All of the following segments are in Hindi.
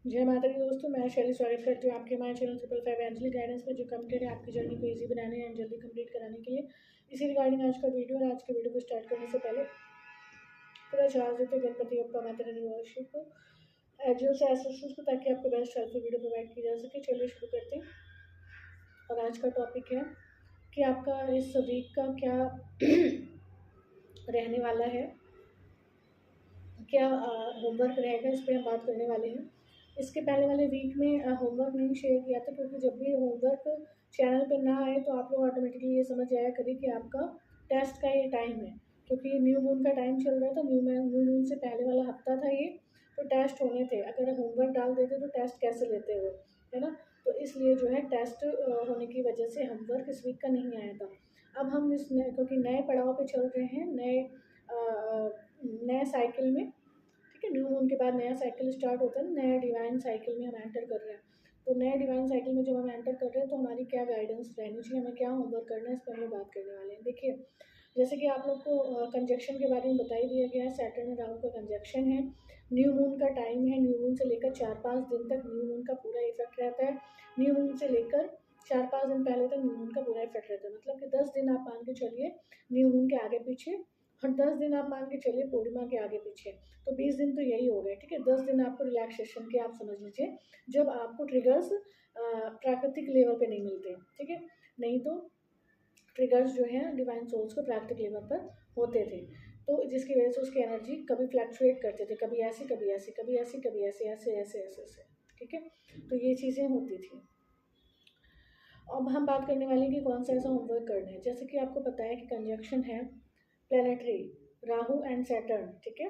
जय माता दी दोस्तों, मैं शैली स्वागत करती हूँ आपके हमारे चैनल 555 एंजली गाइडेंस में, जो कंप्लीट है आपकी जर्नी को इजी बनाने एंड जल्दी कंप्लीट कराने के लिए। इसी रिगार्डिंग आज का वीडियो, और आज के वीडियो को स्टार्ट करने से पहले पूरा चार्ज देते गणपति बप्पा माता रानी वर्षिप को एजियो से एसेसरीज को, ताकि आपको बेस्ट हेल्पफुल वीडियो प्रोवाइड की जा सके। चलिए शुरू करते हैं। और आज का टॉपिक है कि आपका इस वीक का क्या रहने वाला है, क्या होमवर्क रहेगा, इस पर हम बात करने वाले हैं। इसके पहले वाले वीक में होमवर्क नहीं शेयर किया था, क्योंकि जब भी होमवर्क चैनल पे ना आए तो आप लोग ऑटोमेटिकली ये समझ जाया करिए कि आपका टेस्ट का ये टाइम है, क्योंकि न्यू मून का टाइम चल रहा था। न्यू मून से पहले वाला हफ्ता था ये, तो टेस्ट होने थे। अगर होमवर्क डाल देते तो टेस्ट कैसे लेते हो, है ना। तो इसलिए जो है टेस्ट होने की वजह से होमवर्क इस वीक का नहीं आया था। अब हम क्योंकि नए पड़ाव पे चल रहे हैं, नए साइकिल में, ठीक है। न्यू मून के बाद नया साइकिल स्टार्ट होता है, नया डिवाइन साइकिल में हम एंटर कर रहे हैं। तो नए डिवाइन साइकिल में जब हम एंटर कर रहे हैं तो हमारी क्या गाइडेंस रहनी चाहिए, हमें क्या होमवर्क करना है, इस पर हम बात करने वाले हैं। देखिए, जैसे कि आप लोग को कंजक्शन के बारे में बता ही दिया गया है। सैटर्न और राहु का कंजक्शन है, न्यू मून का टाइम है। न्यू मून से लेकर 4-5 दिन तक न्यू मून का पूरा इफेक्ट रहता है। न्यू मून से लेकर 4-5 दिन पहले तक न्यू मून का पूरा इफेक्ट रहता है, मतलब कि 10 दिन आप मान के चलिए न्यू मून के आगे पीछे, और 10 दिन आप मान के चलिए पूर्णिमा के आगे पीछे, तो 20 दिन तो यही हो गए, ठीक है। 10 दिन आपको रिलैक्सेशन के आप समझ लीजिए, जब आपको ट्रिगर्स प्राकृतिक लेवल पे नहीं मिलते, ठीक है। नहीं तो ट्रिगर्स जो है डिवाइन सोल्स को प्राकृतिक लेवल पर होते थे, तो जिसकी वजह से उसकी एनर्जी कभी फ्लैक्चुएट करते थे, कभी ऐसी कभी ऐसी, कभी ऐसी कभी ऐसे ऐसे ऐसे ऐसे ऐसे, ठीक है। तो ये चीज़ें होती थी। अब हम बात करने वाले हैं कि कौन सा ऐसा होमवर्क करना है। जैसे कि आपको पता है कि कंजक्शन है प्लेनेटरी राहु एंड सैटर्न, ठीक है।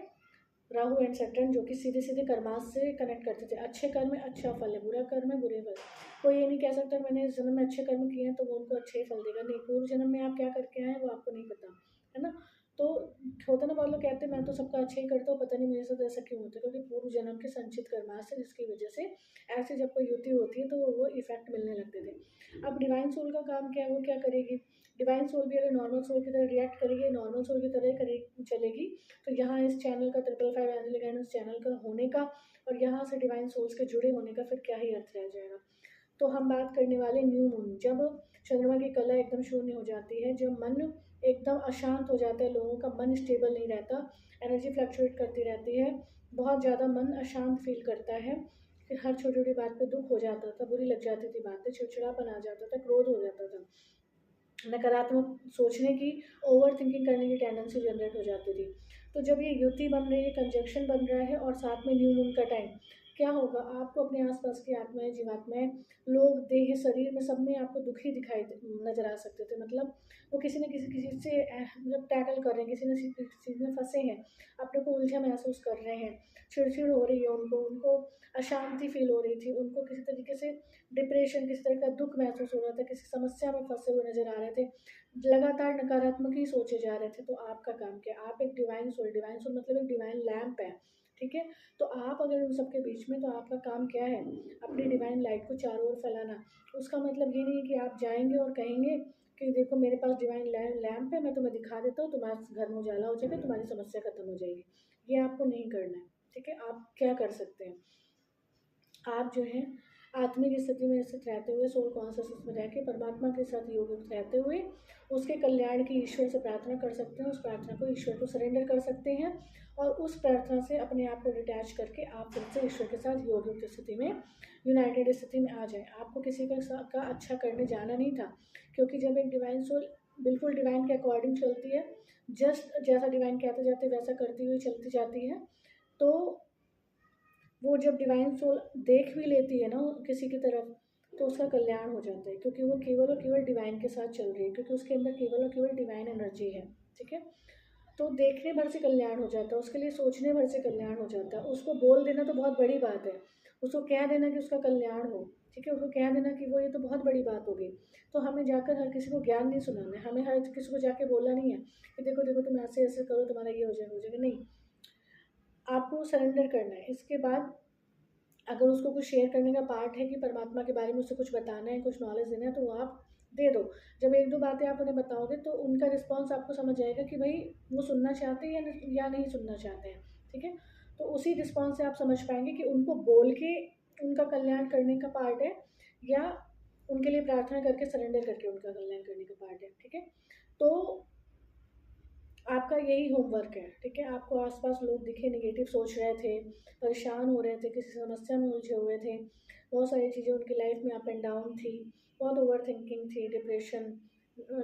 राहु एंड सैटर्न जो कि सीधे सीधे कर्मास से कनेक्ट करते थे। अच्छे कर्म में अच्छा फल है, बुरा कर्म में बुरे फल। कोई ये नहीं कह सकता मैंने इस जन्म में अच्छे कर्म किए हैं तो वो उनको अच्छे ही फल देगा, नहीं। पूर्व जन्म में आप क्या करके आए हैं वो आपको नहीं पता, है ना। तो होता ना, बहुत लोग कहते हैं मैं तो सबका अच्छा ही करता हूँ, पता नहीं मेरे साथ ऐसा क्यों होता है, क्योंकि पूर्व जन्म के संचित कर्मास है, जिसकी वजह से ऐसे जब कोई युति होती है तो वो इफेक्ट मिलने लगते थे। अब डिवाइन सोल का काम क्या है, वो क्या करेगी। डिवाइन सोल भी अगर नॉर्मल सोल की तरह रिएक्ट करेगी, नॉर्मल सोल की तरह चलेगी, तो यहाँ इस चैनल का 555 एंजलिक गाइडेंस चैनल का होने का और यहाँ से डिवाइन सोल्स के जुड़े होने का फिर क्या ही अर्थ रह जाएगा। तो हम बात करने वाले न्यू मून, जब चंद्रमा की कला एकदम शून्य हो जाती है, जब मन एकदम अशांत हो जाता है, लोगों का मन स्टेबल नहीं रहता, एनर्जी फ्लक्चुएट करती रहती है, बहुत ज़्यादा मन अशांत फील करता है, फिर हर छोटी छोटी बात पे दुख हो जाता था, बुरी लग जाती थी बातें, चिड़चिड़ापन आ जाता था, क्रोध हो जाता था, नकारात्मक सोचने की, ओवर थिंकिंग करने की टेंडेंसी जनरेट हो जाती थी। तो जब ये युति बन रही है, कंजक्शन बन रहा है, और साथ में न्यू मून का टाइम, क्या होगा, आपको अपने आसपास की आत्माएं, जीवात्माएं, लोग, देह, शरीर में, सब में आपको दुखी दिखाई नजर आ सकते थे। मतलब वो किसी न किसी चीज़ से मतलब टैकल कर रहे हैं, किसी न किसी चीज़ में फंसे हैं, अपने को उलझा महसूस कर रहे हैं, चिड़चिड़ हो रही है उनको, उनको अशांति फील हो रही थी, उनको किसी तरीके से डिप्रेशन, किसी तरह का दुख महसूस हो रहा था, किसी समस्या में फंसे हुए नजर आ रहे थे, लगातार नकारात्मक ही सोचे जा रहे थे। तो आपका काम क्या, आप एक डिवाइन सोल मतलब एक डिवाइन लैम्प है, ठीक है। तो आप अगर उन सबके बीच में, तो आपका काम क्या है, अपनी डिवाइन लाइट को चारों ओर फैलाना। उसका मतलब ये नहीं है कि आप जाएंगे और कहेंगे कि देखो मेरे पास डिवाइन लैम्प है, मैं तुम्हें दिखा देता हूँ, तुम्हारे घर में उजाला हो जाएगा, तुम्हारी समस्या खत्म हो जाएगी। ये आपको नहीं करना है, ठीक है। आप क्या कर सकते हैं, आप जो है आत्मिक स्थिति में स्थित रहते हुए, सोल कॉन्शियसनेस में रह के, परमात्मा के साथ योग रहते हुए, उसके कल्याण की ईश्वर से प्रार्थना कर सकते हैं, उस प्रार्थना को ईश्वर को सरेंडर कर सकते हैं, और उस प्रार्थना से अपने आप को डिटैच करके आप फिर से ईश्वर के साथ योग स्थिति में, यूनाइटेड स्थिति में आ जाए। आपको किसी का अच्छा करने जाना नहीं था, क्योंकि जब एक डिवाइन सोल बिल्कुल डिवाइन के अकॉर्डिंग चलती है, जस्ट जैसा डिवाइन कहते जाते वैसा करती हुई चलती जाती है, तो वो जब डिवाइन सोल देख भी लेती है ना किसी की तरफ, तो उसका कल्याण हो जाता है, क्योंकि वो केवल और केवल डिवाइन के साथ चल रही है, क्योंकि उसके अंदर केवल और केवल डिवाइन एनर्जी है, ठीक है। तो देखने भर से कल्याण हो जाता है, उसके लिए सोचने भर से कल्याण हो जाता है। उसको बोल देना तो बहुत बड़ी बात है, उसको कह देना कि उसका कल्याण हो, ठीक है, उसको कह देना कि वो, ये तो बहुत बड़ी बात होगी। तो हमें जाकर हर किसी को ज्ञान नहीं सुनाना है, हमें हर किसी को जाके बोलना नहीं है कि देखो देखो तुम ऐसे ऐसे करो, तुम्हारा ये हो जाएगा, नहीं। आपको सरेंडर करना है। इसके बाद अगर उसको कुछ शेयर करने का पार्ट है कि परमात्मा के बारे में उसे कुछ बताना है, कुछ नॉलेज देना है, तो वो आप दे दो। जब 1-2 बातें आप उन्हें बताओगे तो उनका रिस्पॉन्स आपको समझ जाएगा कि भाई वो सुनना चाहते हैं या नहीं सुनना चाहते हैं, ठीक है। तो उसी रिस्पॉन्स से आप समझ पाएंगे कि उनको बोल के उनका कल्याण करने का पार्ट है, या उनके लिए प्रार्थना करके सरेंडर करके उनका कल्याण करने का पार्ट है। ठीक है, तो आपका यही होमवर्क है। ठीक है, आपको आसपास लोग दिखे नेगेटिव सोच रहे थे, परेशान हो रहे थे, किसी समस्या में उलझे हुए थे, बहुत सारी चीज़ें उनकी लाइफ में अप एंड डाउन थी, बहुत ओवर थिंकिंग थी, डिप्रेशन,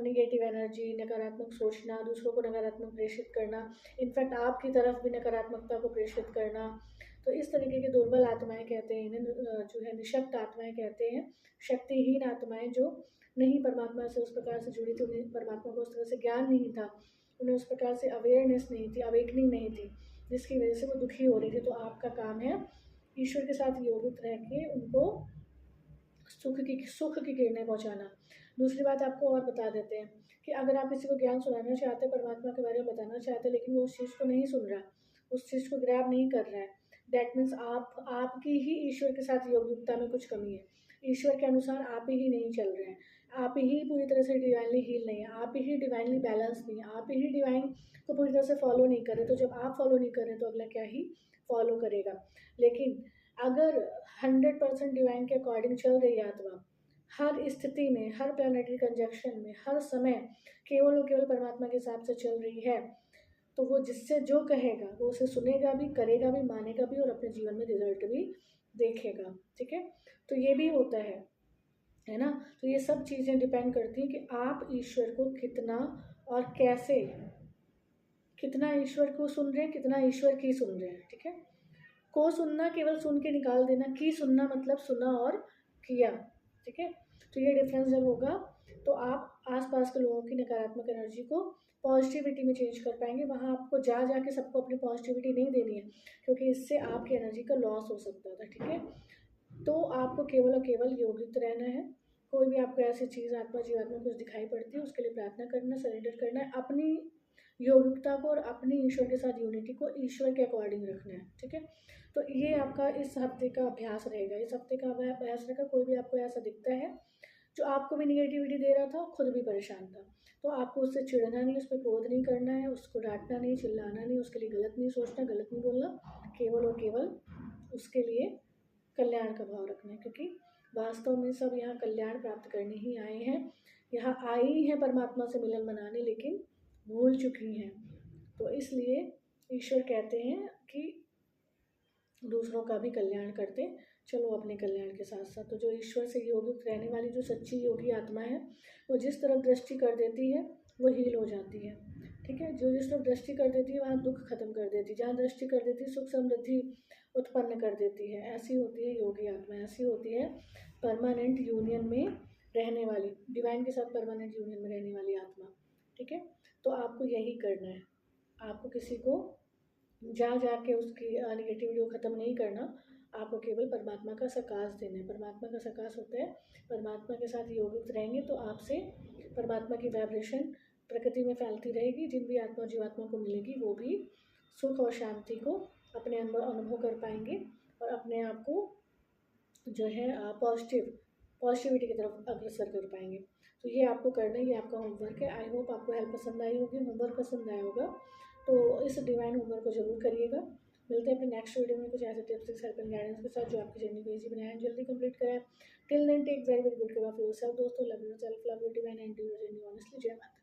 नेगेटिव एनर्जी, नकारात्मक सोचना, दूसरों को नकारात्मक प्रेषित करना, इनफैक्ट आपकी तरफ भी नकारात्मकता को प्रेषित करना। तो इस तरीके की दुर्बल आत्माएं कहते हैं इन्हें, जो है निशक्त आत्माएं कहते हैं, शक्तिहीन आत्माएं जो नहीं परमात्मा से उस प्रकार से जुड़ी थी, उन्हें परमात्मा को उस तरह से ज्ञान नहीं था, उन्हें उस प्रकार से अवेयरनेस नहीं थी, अवेकनिंग नहीं थी, जिसकी वजह से वो दुखी हो रही थी। तो आपका काम है ईश्वर के साथ योगित रह के उनको सुख की किरणें पहुंचाना। दूसरी बात आपको और बता देते हैं कि अगर आप किसी को ज्ञान सुनाना चाहते हैं, परमात्मा के बारे में बताना चाहते हैं, लेकिन वो उस चीज़ को नहीं सुन रहा, उस चीज़ को ग्रैब नहीं कर रहा है, दैट मीन्स आपकी ही ईश्वर के साथ योग्यता में कुछ कमी है। ईश्वर के अनुसार आप ही नहीं चल रहे हैं, आप ही पूरी तरह से डिवाइनली हील नहीं है, आप ही डिवाइनली बैलेंस नहीं है, आप ही डिवाइन को पूरी तरह से फॉलो नहीं कर रहे। तो जब आप फॉलो नहीं कर रहे तो अगला क्या ही फॉलो करेगा। लेकिन अगर 100% डिवाइन के अकॉर्डिंग चल रही है आत्मा, हर स्थिति में, हर प्लानिटरी कंजक्शन में, हर समय केवल और केवल परमात्मा के हिसाब से चल रही है, तो वो जिससे जो कहेगा वो उसे सुनेगा भी, करेगा भी, मानेगा भी, और अपने जीवन में रिजल्ट भी देखेगा। ठीक है, तो ये भी होता है ना। तो ये सब चीज़ें डिपेंड करती हैं कि आप ईश्वर को कितना और कैसे, कितना ईश्वर को सुन रहे हैं, कितना ईश्वर की सुन रहे हैं। ठीक है, को सुनना केवल सुन के निकाल देना, की सुनना मतलब सुना और किया। ठीक है, तो ये डिफरेंस जब होगा तो आप आसपास के लोगों की नकारात्मक एनर्जी को पॉजिटिविटी में चेंज कर पाएंगे। वहाँ आपको जा जाके सबको अपनी पॉजिटिविटी नहीं देनी है, क्योंकि इससे आपकी एनर्जी का लॉस हो सकता था। ठीक है, तो आपको केवल और केवल योगित रहना है। कोई भी आपको ऐसी चीज़ आत्मा जीवात्मा कुछ दिखाई पड़ती है, उसके लिए प्रार्थना करना, सरेंडर करना है, अपनी योगिकता को और अपनी ईश्वर के साथ यूनिटी को ईश्वर के अकॉर्डिंग रखना है। ठीक है, तो ये आपका इस हफ्ते का अभ्यास रहेगा। इस हफ्ते का अभ्यास रहेगा, कोई भी आपको ऐसा दिखता है जो आपको भी निगेटिविटी दे रहा था, खुद भी परेशान था, तो आपको उससे चिढ़ना नहीं, उस पर क्रोध नहीं करना है, उसको डांटना नहीं, चिल्लाना नहीं, उसके लिए गलत नहीं सोचना, गलत नहीं बोलना, केवल और केवल उसके लिए कल्याण का भाव रखना है। क्योंकि वास्तव में सब यहाँ कल्याण प्राप्त करने ही आए हैं, यहाँ आई हैं परमात्मा से मिलन मनाने, लेकिन भूल चुकी हैं। तो इसलिए ईश्वर कहते हैं कि दूसरों का भी कल्याण करते चलो अपने कल्याण के साथ साथ। तो जो ईश्वर से योगित रहने वाली जो सच्ची योगी आत्मा है, वो जिस तरफ दृष्टि कर देती है वो हील हो जाती है। ठीक है, जो जिस तरफ दृष्टि कर देती है वहाँ दुख खत्म कर देती है, जहाँ दृष्टि कर देती है सुख समृद्धि उत्पन्न कर देती है। ऐसी होती है योगी आत्मा, ऐसी होती है परमानेंट यूनियन में रहने वाली, डिवाइन के साथ परमानेंट यूनियन में रहने वाली आत्मा। ठीक है, तो आपको यही करना है, आपको किसी को जा जाके उसकी निगेटिविटी को ख़त्म नहीं करना, आपको केवल परमात्मा का सकाश देना है। परमात्मा का सकाश होता है, परमात्मा के साथ योगित रहेंगे तो आपसे परमात्मा की वाइब्रेशन प्रकृति में फैलती रहेगी। जिन भी आत्मा जीवात्मा को मिलेगी वो भी सुख और शांति को अपने अंदर अनुभव कर पाएंगे और अपने आप को जो है पॉजिटिविटी की तरफ अग्रसर कर पाएंगे। तो ये आपको करना है, ये आपका होमवर्क है। आई होप आपको हेल्प पसंद आई होगी, होमवर्क पसंद आया होगा, तो इस डिवाइन होमवर्क को जरूर करिएगा। मिलते हैं अपने नेक्स्ट वीडियो में कुछ ऐसे टिप्स हेल्प एंड गाइडेंस के साथ जो आपकी जर्नी को ईजी बनाए, जल्दी कंप्लीट कराएं। Till then take very very good care of yourself दोस्तों। Love yourself, love your divine and do your journey honestly. जय माता।